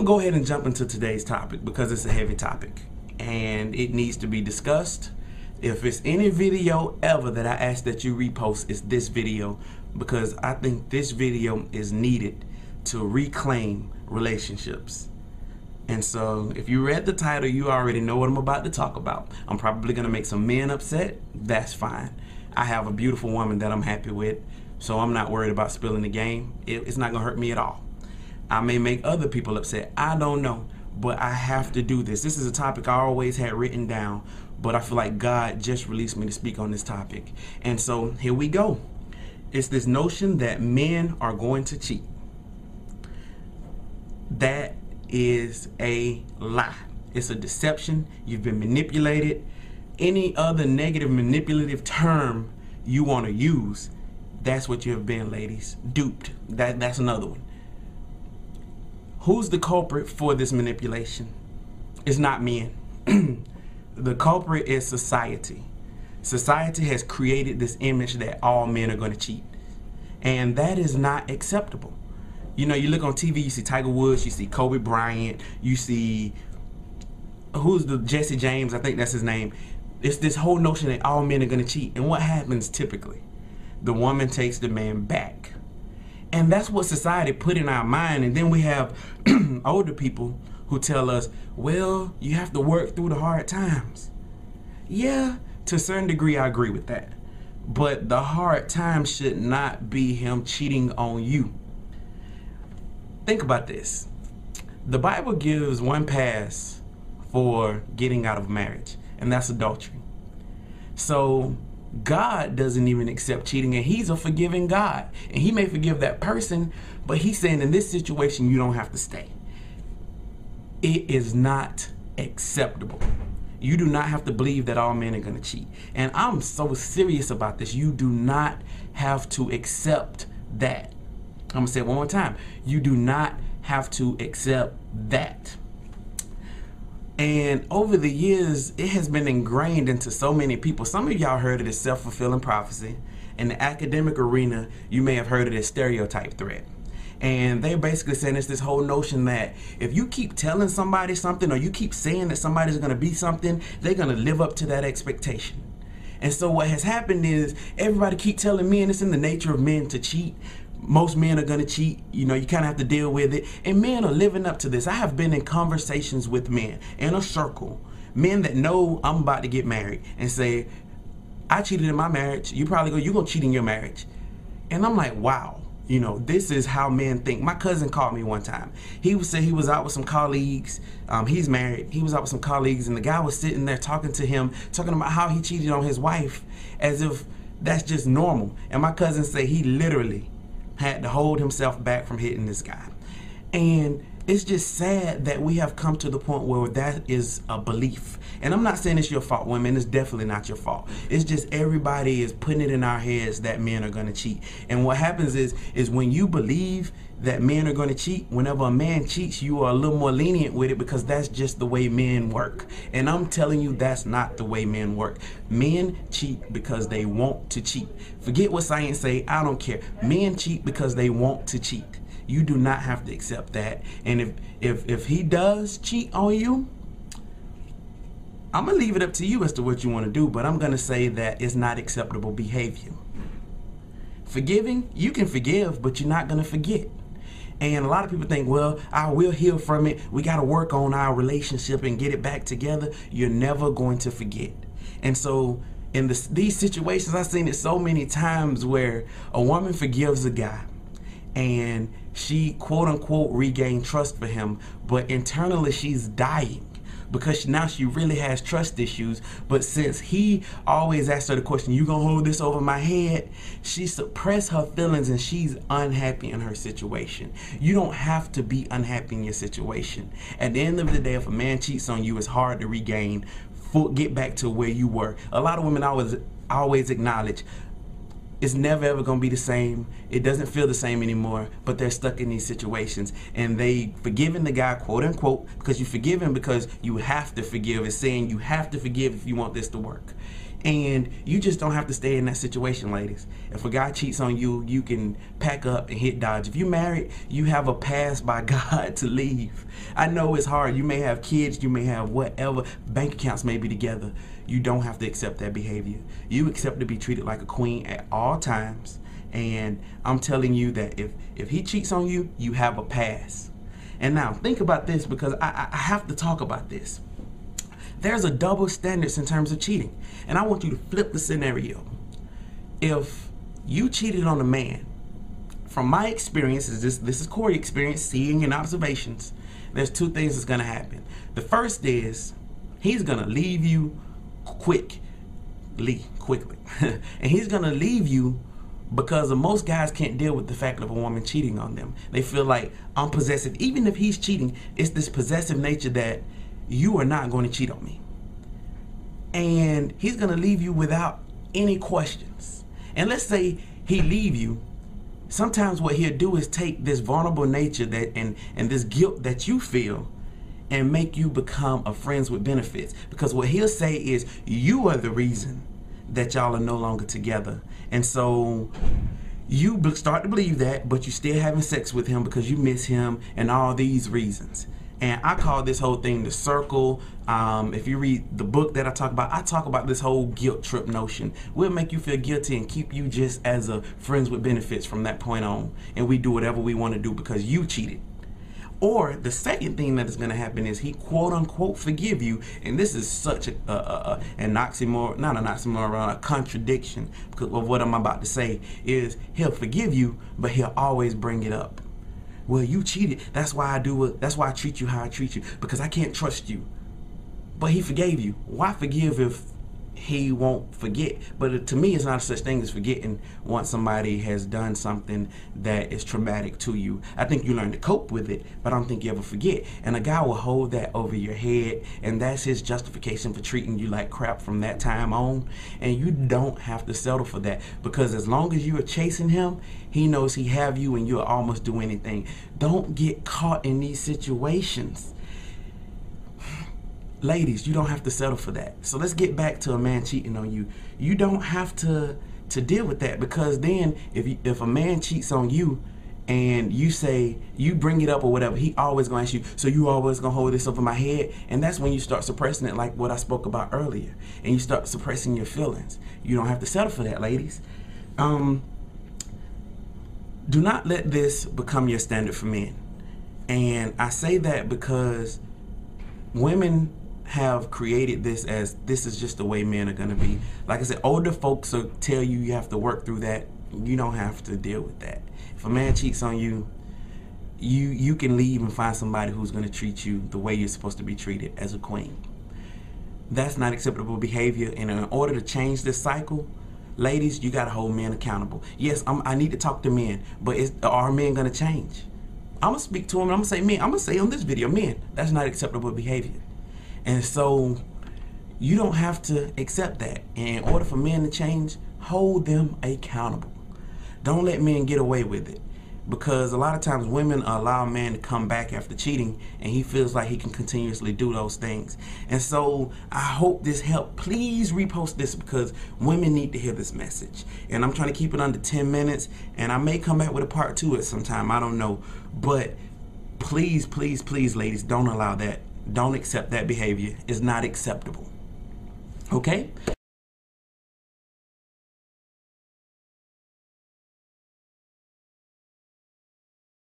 go ahead and jump into today's topic because it's a heavy topic and it needs to be discussed. If it's any video ever that I ask that you repost, it's this video, because I think this video is needed to reclaim relationships. And so if you read the title, you already know what I'm about to talk about. I'm probably going to make some men upset. That's fine. I have a beautiful woman that I'm happy with, so I'm not worried about spilling the game. It's not going to hurt me at all. I may make other people upset. I don't know, but I have to do this. This is a topic I always had written down, but I feel like God just released me to speak on this topic. And so here we go. It's this notion that men are going to cheat. That is a lie. It's a deception. You've been manipulated. Any other negative manipulative term you want to use, that's what you have been, ladies. Duped. That's another one. Who's the culprit for this manipulation? It's not men. The culprit is society. Society has created this image that all men are going to cheat, and that is not acceptable. You know, you look on TV, you see Tiger Woods, you see Kobe Bryant, you see, who's the Jesse James, I think that's his name. It's this whole notion that all men are going to cheat. And what happens typically? The woman takes the man back. And that's what society put in our mind. And then we have older people who tell us, well, you have to work through the hard times. Yeah, to a certain degree, I agree with that. But the hard times should not be him cheating on you. Think about this. The Bible gives one pass for getting out of marriage, and that's adultery. So God doesn't even accept cheating, and he's a forgiving God. And he may forgive that person, but he's saying in this situation, you don't have to stay. It is not acceptable. You do not have to believe that all men are going to cheat. And I'm so serious about this. You do not have to accept that. I'm going to say it one more time. You do not have to accept that. And over the years, it has been ingrained into so many people. Some of y'all heard of this self-fulfilling prophecy. In the academic arena, you may have heard of this stereotype threat. And they're basically saying it's this whole notion that if you keep telling somebody something, or you keep saying that somebody's going to be something, they're going to live up to that expectation. And so what has happened is everybody keep telling men it's in the nature of men to cheat. Most men are going to cheat. You know, you kind of have to deal with it. And men are living up to this. I have been in conversations with men in a circle, men that know I'm about to get married, and say, I cheated in my marriage. You're going to cheat in your marriage. And I'm like, wow. You know, this is how men think. My cousin called me one time. He said he was out with some colleagues. He's married. He was out with some colleagues, and the guy was sitting there talking to him, talking about how he cheated on his wife, as if that's just normal. And my cousin said he literally had to hold himself back from hitting this guy. And it's just sad that we have come to the point where that is a belief. And I'm not saying it's your fault, women. It's definitely not your fault. It's just everybody is putting it in our heads that men are going to cheat. And what happens is when you believe that men are going to cheat, whenever a man cheats, you are a little more lenient with it, because that's just the way men work. And I'm telling you, that's not the way men work. Men cheat because they want to cheat. Forget what science say. I don't care. Men cheat because they want to cheat. You do not have to accept that. And if he does cheat on you, I'm going to leave it up to you as to what you want to do, but I'm going to say that it's not acceptable behavior. Forgiving, you can forgive, but you're not going to forget. And a lot of people think, well, I will heal from it. We got to work on our relationship and get it back together. You're never going to forget. And so in these situations, I've seen it so many times where a woman forgives a guy, and she, quote unquote, regained trust for him, but internally she's dying, because now she really has trust issues. But since he always asks her the question, you gonna hold this over my head, she suppressed her feelings, and she's unhappy in her situation. You don't have to be unhappy in your situation. At the end of the day, if a man cheats on you, it's hard to regain, get back to where you were. A lot of women always acknowledge, it's never ever going to be the same. It doesn't feel the same anymore, but they're stuck in these situations, and they forgiving the guy, quote unquote, because you forgive him because you have to forgive. It's saying you have to forgive if you want this to work. And you just don't have to stay in that situation, ladies. If a guy cheats on you, you can pack up and hit Dodge. If you're married, you have a pass by God to leave. I know it's hard. You may have kids, you may have whatever, bank accounts may be together. You don't have to accept that behavior. You accept to be treated like a queen at all times. And I'm telling you that if he cheats on you, you have a pass. And now think about this, because I have to talk about this. There's a double standards in terms of cheating. And I want you to flip the scenario. If you cheated on a man, from my experiences, this is Corey's experience, seeing and observations, there's two things that's gonna happen. The first is he's gonna leave you quickly. And he's gonna leave you because most guys can't deal with the fact of a woman cheating on them. They feel like, I'm possessive. Even if he's cheating, it's this possessive nature that you are not going to cheat on me. And he's going to leave you without any questions. And let's say he leave you. Sometimes what he'll do is take this vulnerable nature that and this guilt that you feel and make you become a friends with benefits. Because what he'll say is, you are the reason that y'all are no longer together. And so you start to believe that, but you're still having sex with him because you miss him and all these reasons. And I call this whole thing the circle. If you read the book that I talk about this whole guilt trip notion. We'll make you feel guilty and keep you just as a friends with benefits from that point on. And we do whatever we want to do because you cheated. Or the second thing that is going to happen is he quote unquote forgive you. And this is such an oxymoron, not an oxymoron, a contradiction of what I'm about to say. Is he'll forgive you, but he'll always bring it up. Well, you cheated. That's why I do it. That's why I treat you how I treat you, because I can't trust you. But he forgave you. Why forgive if he won't forget? But to me, it's not such thing as forgetting once somebody has done something that is traumatic to you. I think you learn to cope with it, but I don't think you ever forget. And a guy will hold that over your head, and that's his justification for treating you like crap from that time on. And you don't have to settle for that, because as long as you are chasing him, he knows he have you and you'll almost do anything. Don't get caught in these situations. Ladies, you don't have to settle for that. So let's get back to a man cheating on you. You don't have to deal with that, because then if a man cheats on you and you say, you bring it up or whatever, he always gonna ask you, so you always gonna hold this over my head? And that's when you start suppressing it, like what I spoke about earlier. And you start suppressing your feelings. You don't have to settle for that, ladies. Do not let this become your standard for men. And I say that because women have created this as this is just the way men are going to be. Like I said, older folks will tell you you have to work through that. You don't have to deal with that. If a man cheats on you, you can leave and find somebody who's going to treat you the way you're supposed to be treated, as a queen. That's not acceptable behavior. And in order to change this cycle, ladies, you got to hold men accountable. Yes, I need to talk to men, but are men going to change? I'm going to speak to them and I'm going to say, men, I'm going to say on this video, men, that's not acceptable behavior. And so you don't have to accept that. And in order for men to change, hold them accountable. Don't let men get away with it. Because a lot of times women allow a man to come back after cheating and he feels like he can continuously do those things. And so I hope this helped. Please repost this, because women need to hear this message. And I'm trying to keep it under 10 minutes, and I may come back with a part 2 at some time. I don't know. But please, please, please, ladies, don't allow that. Don't accept that behavior. It's not acceptable. Okay?